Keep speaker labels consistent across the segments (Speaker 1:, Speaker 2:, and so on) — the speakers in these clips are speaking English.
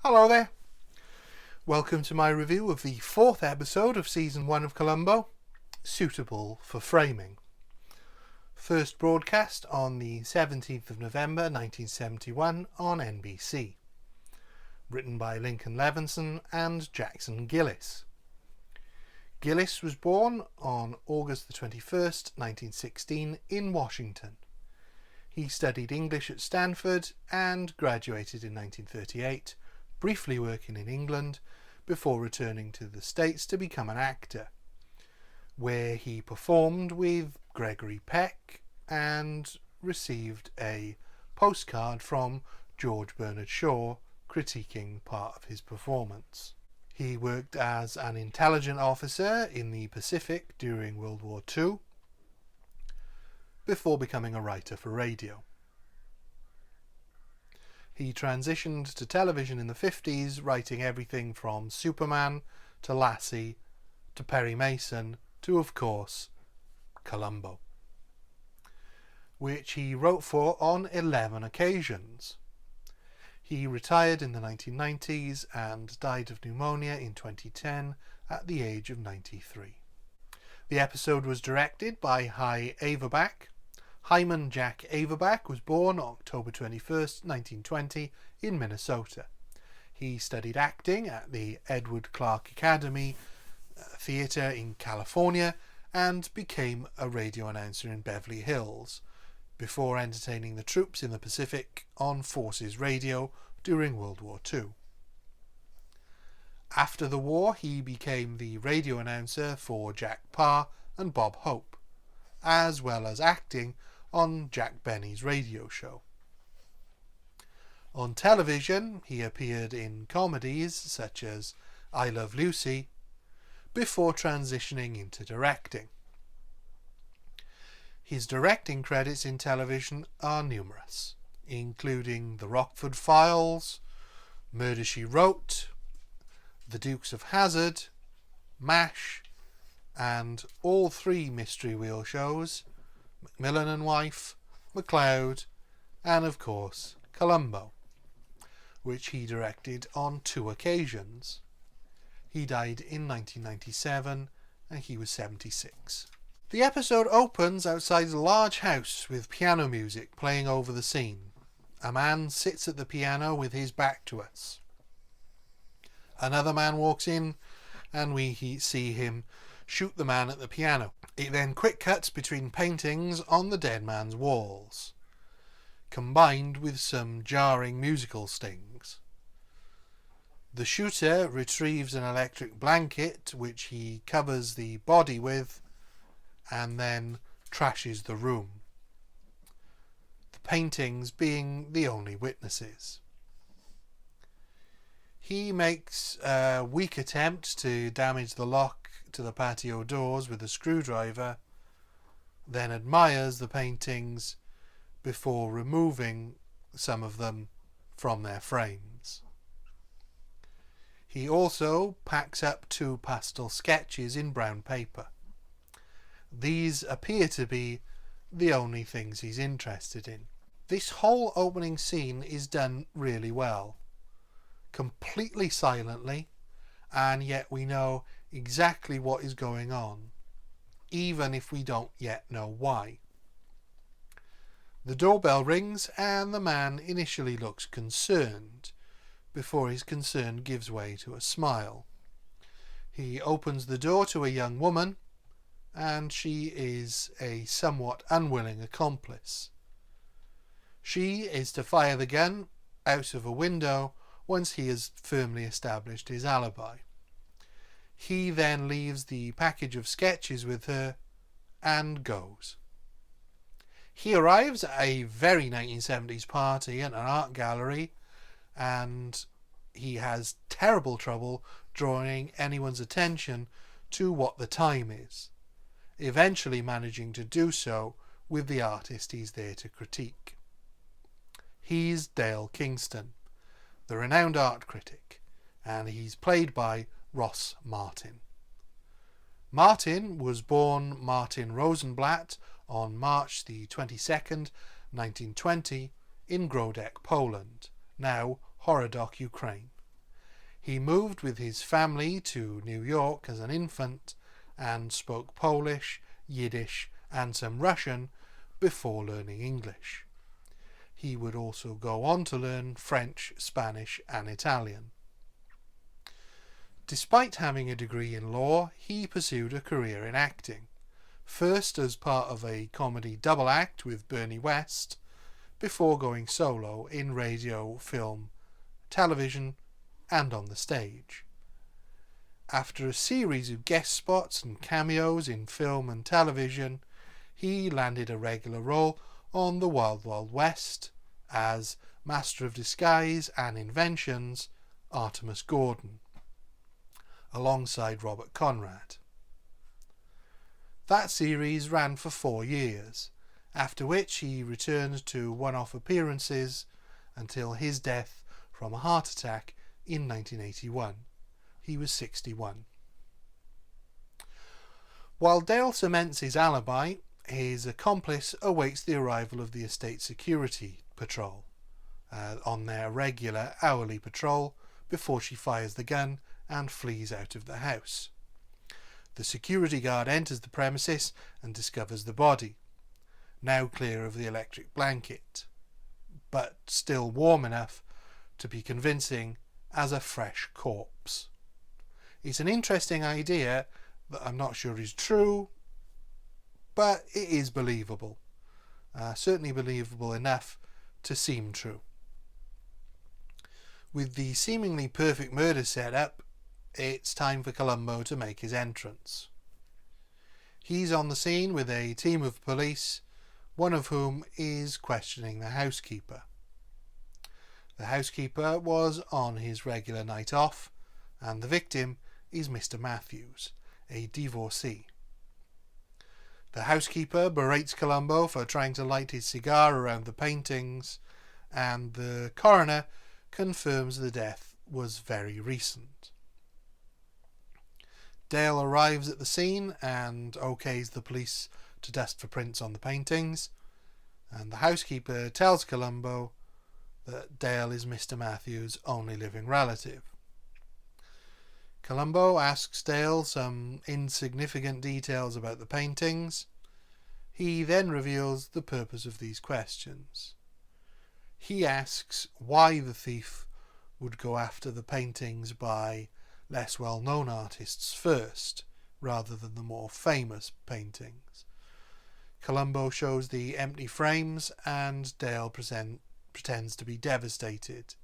Speaker 1: Hello there. Welcome to my review of the 4th episode of Season 1 of Columbo, Suitable for Framing. First broadcast on the 17th of November 1971 on NBC. Written by Lincoln Levinson and Jackson Gillis. Gillis was born on August the 21st, 1916 in Washington. He studied English at Stanford and graduated in 1938, briefly working in England before returning to the States to become an actor, where he performed with Gregory Peck and received a postcard from George Bernard Shaw critiquing part of his performance. He worked as an intelligence officer in the Pacific during World War II, before becoming a writer for radio. He transitioned to television in the 50s, writing everything from Superman to Lassie to Perry Mason to, of course, Columbo, which he wrote for on 11 occasions. He retired in the 1990s and died of pneumonia in 2010 at the age of 93. The episode was directed by Hy Averback. Hyman Jack Averback was born October 21st, 1920 in Minnesota. He studied acting at the Edward Clark Academy Theatre in California and became a radio announcer in Beverly Hills before entertaining the troops in the Pacific on Forces Radio during World War II. After the war, he became the radio announcer for Jack Paar and Bob Hope, as well as acting on Jack Benny's radio show. On television, he appeared in comedies such as I Love Lucy, before transitioning into directing. His directing credits in television are numerous, including The Rockford Files, Murder, She Wrote, The Dukes of Hazzard, MASH, and all 3 Mystery Wheel shows, Macmillan and Wife, MacLeod, and of course Columbo, which he directed on 2 occasions. He died in 1997 and he was 76. The episode opens outside a large house with piano music playing over the scene. A man sits at the piano with his back to us. Another man walks in and we see him shoot the man at the piano. It then quick cuts between paintings on the dead man's walls, combined with some jarring musical stings. The shooter retrieves an electric blanket which he covers the body with and then trashes the room, the paintings being the only witnesses. He makes a weak attempt to damage the lock to the patio doors with a screwdriver, then admires the paintings before removing some of them from their frames. He also packs up 2 pastel sketches in brown paper. These appear to be the only things he's interested in. This whole opening scene is done really well, completely silently, and yet we know exactly what is going on, even if we don't yet know why. The doorbell rings and the man initially looks concerned, before his concern gives way to a smile. He opens the door to a young woman, and she is a somewhat unwilling accomplice. She is to fire the gun out of a window once he has firmly established his alibi. He then leaves the package of sketches with her and goes. He arrives at a very 1970s party at an art gallery and he has terrible trouble drawing anyone's attention to what the time is, eventually managing to do so with the artist he's there to critique. He's Dale Kingston, the renowned art critic, and he's played by Ross Martin. Martin was born Martin Rosenblatt on March the 22nd, 1920 in Grodek, Poland, now Horodok, Ukraine. He moved with his family to New York as an infant and spoke Polish, Yiddish and some Russian before learning English. He would also go on to learn French, Spanish and Italian. Despite having a degree in law, he pursued a career in acting, first as part of a comedy double act with Bernie West, before going solo in radio, film, television and on the stage. After a series of guest spots and cameos in film and television, he landed a regular role on The Wild Wild West as Master of Disguise and Inventions Artemus Gordon, alongside Robert Conrad. That series ran for 4 years, after which he returned to one-off appearances until his death from a heart attack in 1981. He was 61. While Dale cements his alibi, his accomplice awaits the arrival of the estate security patrol on their regular hourly patrol before she fires the gun and flees out of the house. The security guard enters the premises and discovers the body, now clear of the electric blanket, but still warm enough to be convincing as a fresh corpse. It's an interesting idea that I'm not sure is true, but it is believable. Certainly believable enough to seem true. With the seemingly perfect murder set up, it's time for Columbo to make his entrance. He's on the scene with a team of police, one of whom is questioning the housekeeper. The housekeeper was on his regular night off, and the victim is Mr. Mathews, a divorcee. The housekeeper berates Columbo for trying to light his cigar around the paintings, and the coroner confirms the death was very recent. Dale arrives at the scene and okays the police to dust for prints on the paintings, and the housekeeper tells Columbo that Dale is Mr. Mathews' only living relative. Columbo asks Dale some insignificant details about the paintings. He then reveals the purpose of these questions. He asks why the thief would go after the paintings by less well-known artists first, rather than the more famous paintings. Columbo shows the empty frames and Dale pretends to be devastated.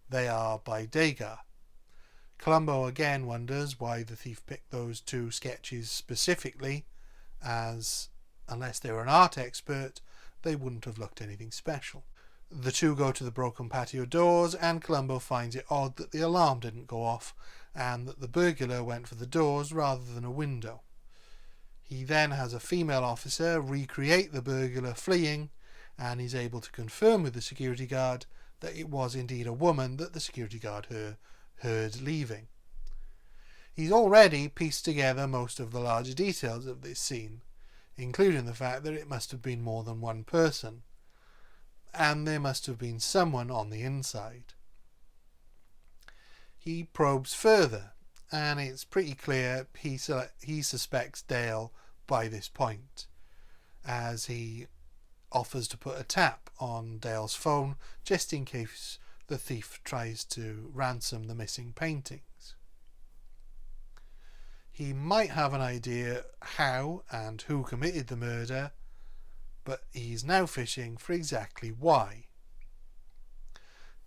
Speaker 1: They are by Degas. Columbo again wonders why the thief picked those 2 sketches specifically, as unless they were an art expert, they wouldn't have looked anything special. The 2 go to the broken patio doors, and Columbo finds it odd that the alarm didn't go off and that the burglar went for the doors rather than a window. He then has a female officer recreate the burglar fleeing, and is able to confirm with the security guard that it was indeed a woman that the security guard heard leaving. He's already pieced together most of the larger details of this scene, including the fact that it must have been more than one person, and there must have been someone on the inside. He probes further, and it's pretty clear he suspects Dale by this point, as he offers to put a tap on Dale's phone just in case the thief tries to ransom the missing paintings. He might have an idea how and who committed the murder, but he's now fishing for exactly why.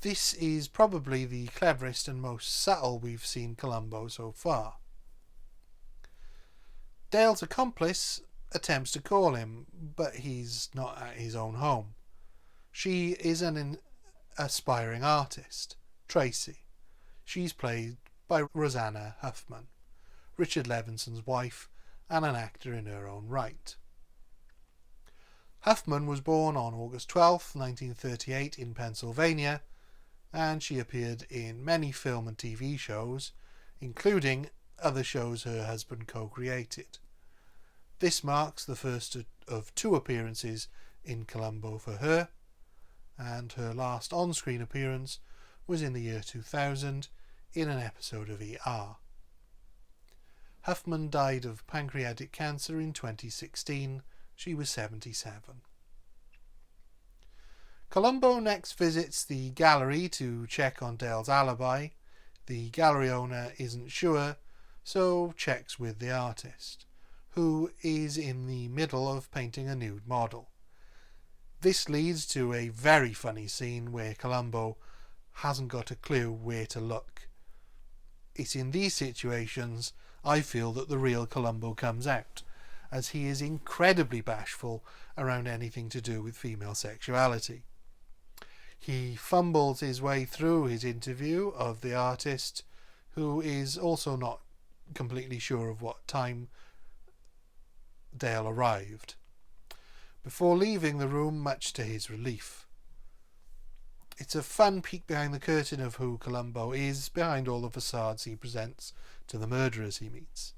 Speaker 1: This is probably the cleverest and most subtle we've seen Columbo so far. Dale's accomplice attempts to call him, but he's not at his own home. She is an aspiring artist, Tracy. She's played by Rosanna Huffman, Richard Levinson's wife, and an actor in her own right. Huffman was born on August 12, 1938 in Pennsylvania, and she appeared in many film and TV shows, including other shows her husband co-created. This marks the first of 2 appearances in Columbo for her, and her last on-screen appearance was in the year 2000 in an episode of ER. Huffman died of pancreatic cancer in 2016. She was 77. Columbo next visits the gallery to check on Dale's alibi. The gallery owner isn't sure, so checks with the artist, who is in the middle of painting a nude model. This leads to a very funny scene where Columbo hasn't got a clue where to look. It's in these situations I feel that the real Columbo comes out, as he is incredibly bashful around anything to do with female sexuality. He fumbles his way through his interview of the artist, who is also not completely sure of what time Dale arrived, before leaving the room much to his relief. It's a fun peek behind the curtain of who Columbo is, behind all the facades he presents to the murderers he meets.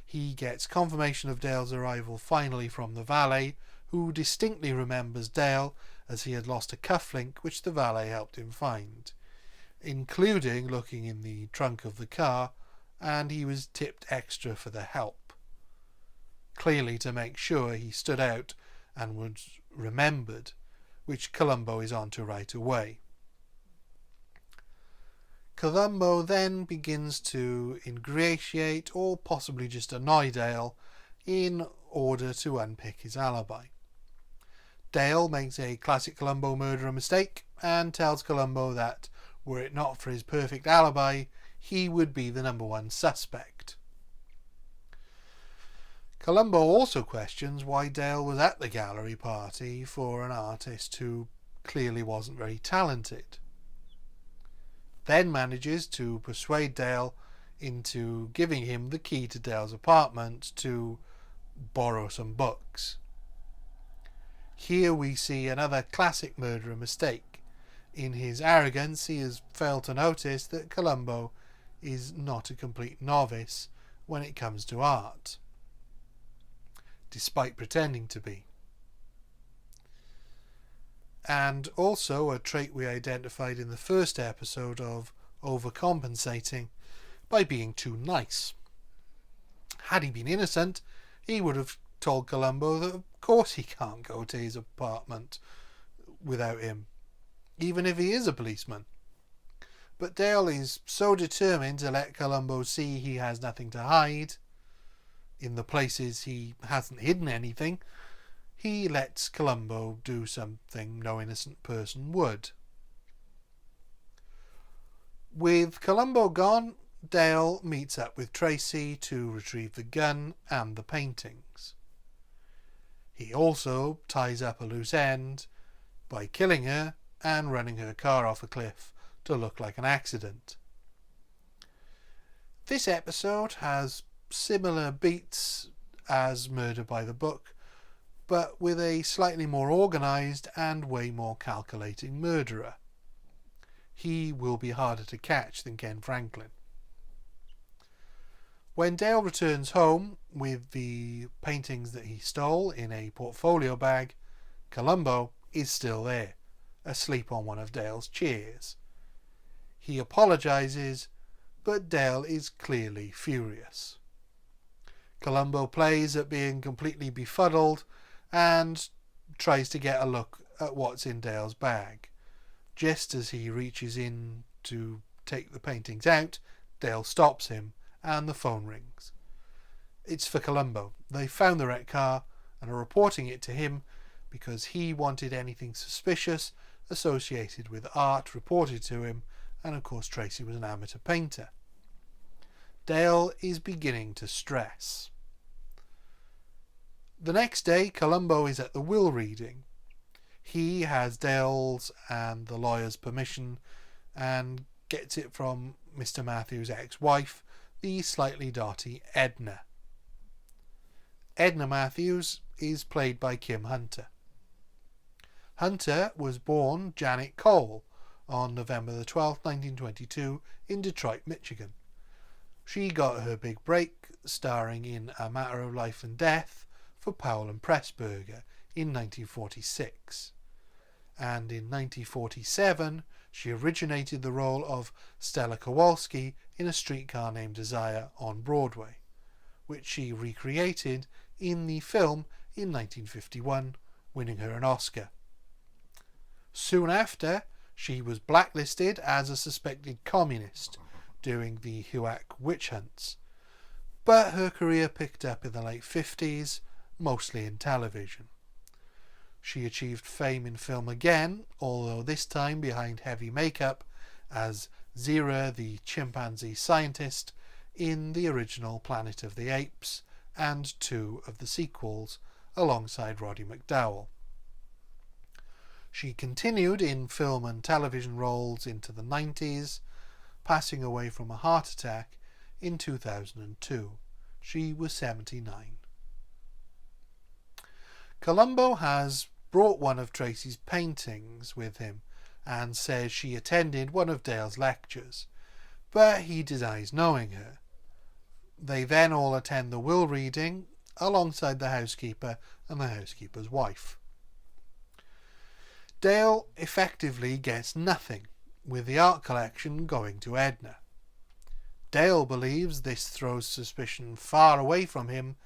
Speaker 1: He gets confirmation of Dale's arrival finally from the valet, who distinctly remembers Dale, as he had lost a cufflink which the valet helped him find, including looking in the trunk of the car, and he was tipped extra for the help, clearly to make sure he stood out and was remembered, which Columbo is on to right away. Columbo then begins to ingratiate or possibly just annoy Dale in order to unpick his alibi. Dale makes a classic Columbo murderer mistake and tells Columbo that were it not for his perfect alibi, he would be the number one suspect. Columbo also questions why Dale was at the gallery party for an artist who clearly wasn't very talented. Then manages to persuade Dale into giving him the key to Dale's apartment to borrow some books. Here we see another classic murderer mistake. In his arrogance, he has failed to notice that Columbo is not a complete novice when it comes to art, despite pretending to be. And also a trait we identified in the first episode of overcompensating by being too nice. Had he been innocent, he would have told Columbo that of course he can't go to his apartment without him, even if he is a policeman. But Dale is so determined to let Columbo see he has nothing to hide. In the places he hasn't hidden anything, he lets Columbo do something no innocent person would. With Columbo gone, Dale meets up with Tracy to retrieve the gun and the paintings. He also ties up a loose end by killing her and running her car off a cliff to look like an accident. This episode has similar beats as Murder by the Book, but with a slightly more organised and way more calculating murderer. He will be harder to catch than Ken Franklin. When Dale returns home with the paintings that he stole in a portfolio bag, Columbo is still there, asleep on one of Dale's chairs. He apologises, but Dale is clearly furious. Columbo plays at being completely befuddled and tries to get a look at what's in Dale's bag. Just as he reaches in to take the paintings out, Dale stops him and the phone rings. It's for Columbo. They found the wrecked car and are reporting it to him because he wanted anything suspicious associated with art reported to him, and of course Tracy was an amateur painter. Dale is beginning to stress. The next day, Columbo is at the will reading. He has Dale's and the lawyer's permission and gets it from Mr. Mathews' ex-wife, the slightly dotty Edna. Edna Mathews is played by Kim Hunter. Hunter was born Janet Cole on November the 12th, 1922 in Detroit, Michigan. She got her big break starring in A Matter of Life and Death for Powell and Pressburger in 1946. And in 1947 she originated the role of Stella Kowalski in A Streetcar Named Desire on Broadway, which she recreated in the film in 1951, winning her an Oscar. Soon after, she was blacklisted as a suspected communist during the Huac witch hunts, but her career picked up in the late 50s, mostly in television. She achieved fame in film again, although this time behind heavy makeup, as Zira the chimpanzee scientist in the original Planet of the Apes and two of the sequels, alongside Roddy McDowall. She continued in film and television roles into the 90s, passing away from a heart attack in 2002. She was 79. Columbo has brought one of Tracy's paintings with him and says she attended one of Dale's lectures, but he denies knowing her. They then all attend the will reading alongside the housekeeper and the housekeeper's wife. Dale effectively gets nothing, with the art collection going to Edna. Dale believes this throws suspicion far away from him,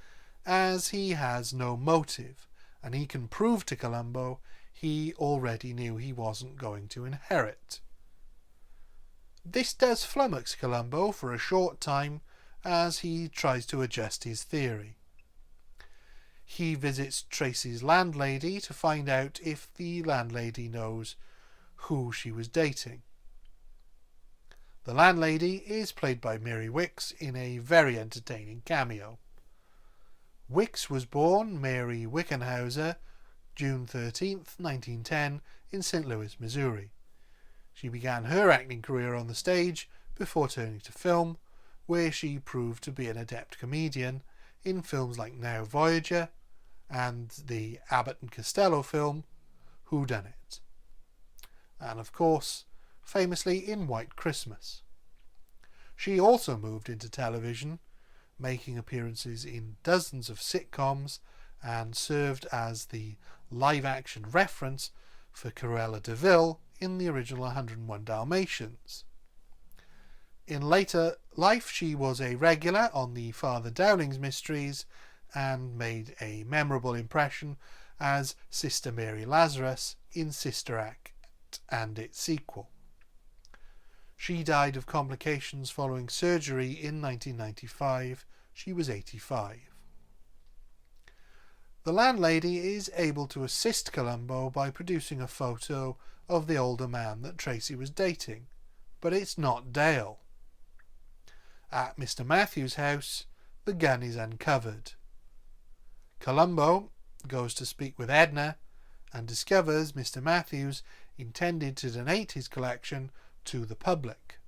Speaker 1: as he has no motive, and he can prove to Columbo he already knew he wasn't going to inherit. This does flummox Columbo for a short time, as he tries to adjust his theory. He visits Tracy's landlady to find out if the landlady knows who she was dating. The landlady is played by Mary Wickes in a very entertaining cameo. Wickes was born Mary Wickenhauser, June 13th, 1910, in St. Louis, Missouri. She began her acting career on the stage before turning to film, where she proved to be an adept comedian in films like Now Voyager and the Abbott and Costello film Who Done It, and of course famously in White Christmas. She also moved into television, making appearances in dozens of sitcoms, and served as the live-action reference for Cruella de Vil in the original 101 Dalmatians. In later life she was a regular on the Father Dowling's Mysteries and made a memorable impression as Sister Mary Lazarus in Sister Act and its sequel. She died of complications following surgery in 1995. She was 85. The landlady is able to assist Columbo by producing a photo of the older man that Tracy was dating, but it's not Dale. At Mr. Mathews' house, the gun is uncovered. Columbo goes to speak with Edna and discovers Mr. Mathews intended to donate his collection to the public.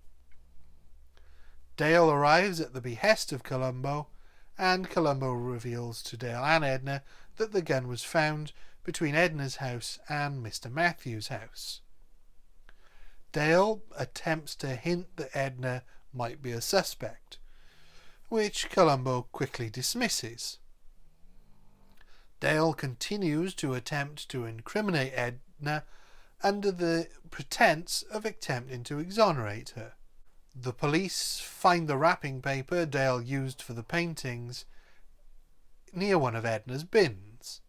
Speaker 1: Dale arrives at the behest of Columbo, and Columbo reveals to Dale and Edna that the gun was found between Edna's house and Mr. Mathews' house. Dale attempts to hint that Edna might be a suspect, which Columbo quickly dismisses. Dale continues to attempt to incriminate Edna under the pretense of attempting to exonerate her. The police find the wrapping paper Dale used for the paintings near one of Edna's bins,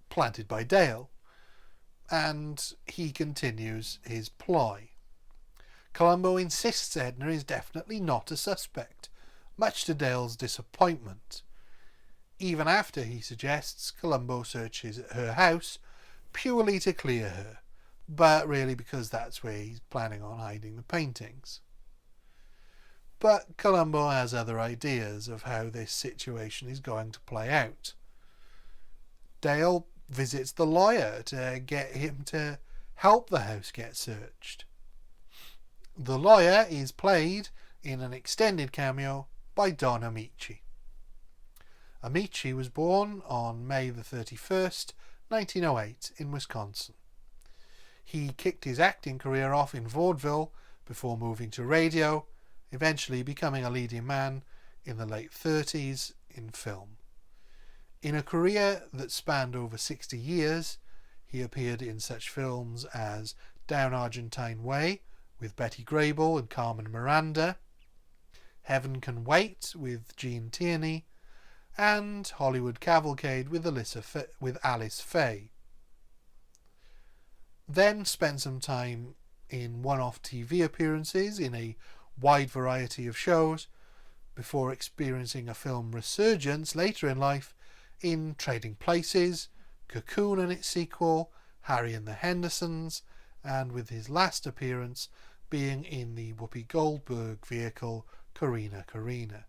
Speaker 1: planted by Dale, and he continues his ploy. Columbo insists Edna is definitely not a suspect, much to Dale's disappointment. Even after he suggests Columbo searches her house purely to clear her, but really because that's where he's planning on hiding the paintings. But Columbo has other ideas of how this situation is going to play out. Dale visits the lawyer to get him to help the house get searched. The lawyer is played in an extended cameo by Don Ameche. Ameche was born on May the 31st, 1908 in Wisconsin. He kicked his acting career off in vaudeville before moving to radio, eventually becoming a leading man in the late 30s in film. In a career that spanned over 60 years, he appeared in such films as Down Argentine Way with Betty Grable and Carmen Miranda, Heaven Can Wait with Gene Tierney, and Hollywood Cavalcade with Alice Faye. Then spent some time in one-off TV appearances in a wide variety of shows, before experiencing a film resurgence later in life in Trading Places, Cocoon and its sequel, Harry and the Hendersons, and with his last appearance being in the Whoopi Goldberg vehicle Corrina Corrina.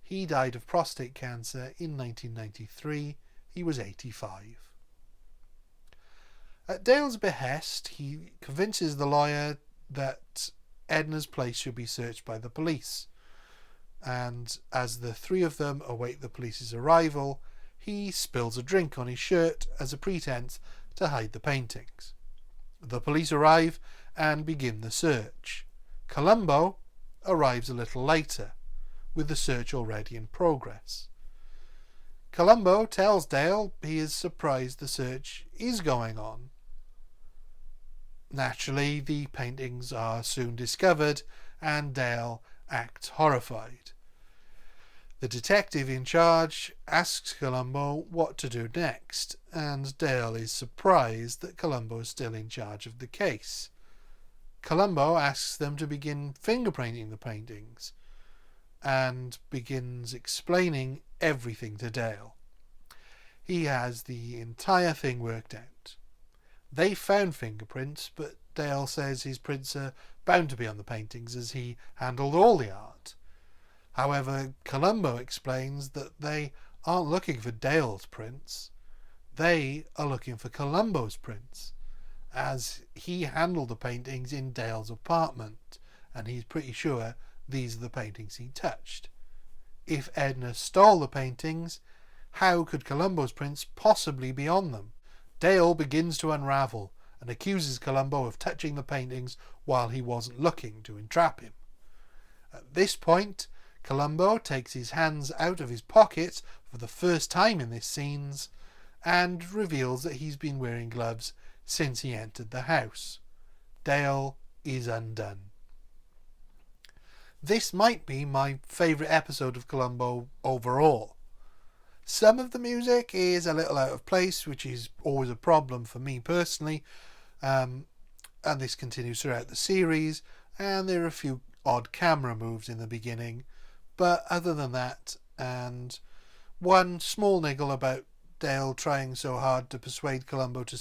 Speaker 1: He died of prostate cancer in 1993. He was 85. At Dale's behest, he convinces the lawyer that Edna's place should be searched by the police, and as the three of them await the police's arrival, he spills a drink on his shirt as a pretense to hide the paintings. The police arrive and begin the search. Columbo arrives a little later, with the search already in progress. Columbo tells Dale he is surprised the search is going on. Naturally, the paintings are soon discovered, and Dale acts horrified. The detective in charge asks Columbo what to do next, and Dale is surprised that Columbo is still in charge of the case. Columbo asks them to begin fingerprinting the paintings, and begins explaining everything to Dale. He has the entire thing worked out. They found fingerprints, but Dale says his prints are bound to be on the paintings as he handled all the art. However, Columbo explains that they aren't looking for Dale's prints. They are looking for Columbo's prints, as he handled the paintings in Dale's apartment, and he's pretty sure these are the paintings he touched. If Edna stole the paintings, how could Columbo's prints possibly be on them? Dale begins to unravel and accuses Columbo of touching the paintings while he wasn't looking, to entrap him. At this point, Columbo takes his hands out of his pockets for the first time in this scene and reveals that he's been wearing gloves since he entered the house. Dale is undone. This might be my favourite episode of Columbo overall. Some of the music is a little out of place, which is always a problem for me personally, and this continues throughout the series, and there are a few odd camera moves in the beginning, but other than that, and one small niggle about Dale trying so hard to persuade Columbo to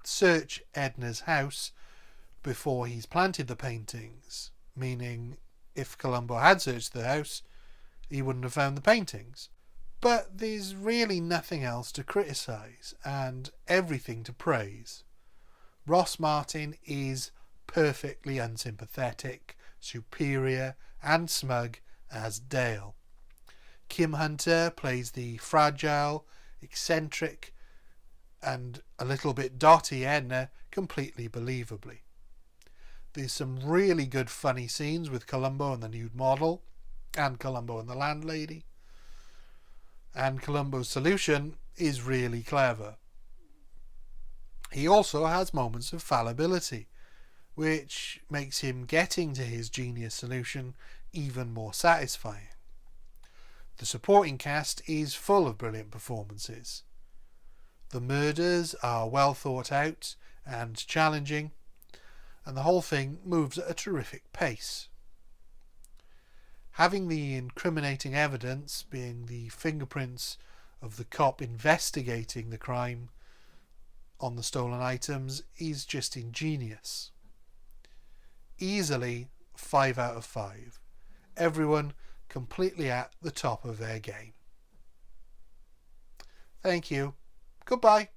Speaker 1: search Edna's house before he's planted the paintings, meaning if Columbo had searched the house, he wouldn't have found the paintings. But there's really nothing else to criticise and everything to praise. Ross Martin is perfectly unsympathetic, superior and smug as Dale. Kim Hunter plays the fragile, eccentric and a little bit dotty Edna completely believably. There's some really good funny scenes with Columbo and the nude model, and Columbo and the landlady. And Columbo's solution is really clever. He also has moments of fallibility, which makes him getting to his genius solution even more satisfying. The supporting cast is full of brilliant performances. The murders are well thought out and challenging, and the whole thing moves at a terrific pace. Having the incriminating evidence being the fingerprints of the cop investigating the crime on the stolen items is just ingenious. Easily 5 out of 5. Everyone completely at the top of their game. Thank you. Goodbye.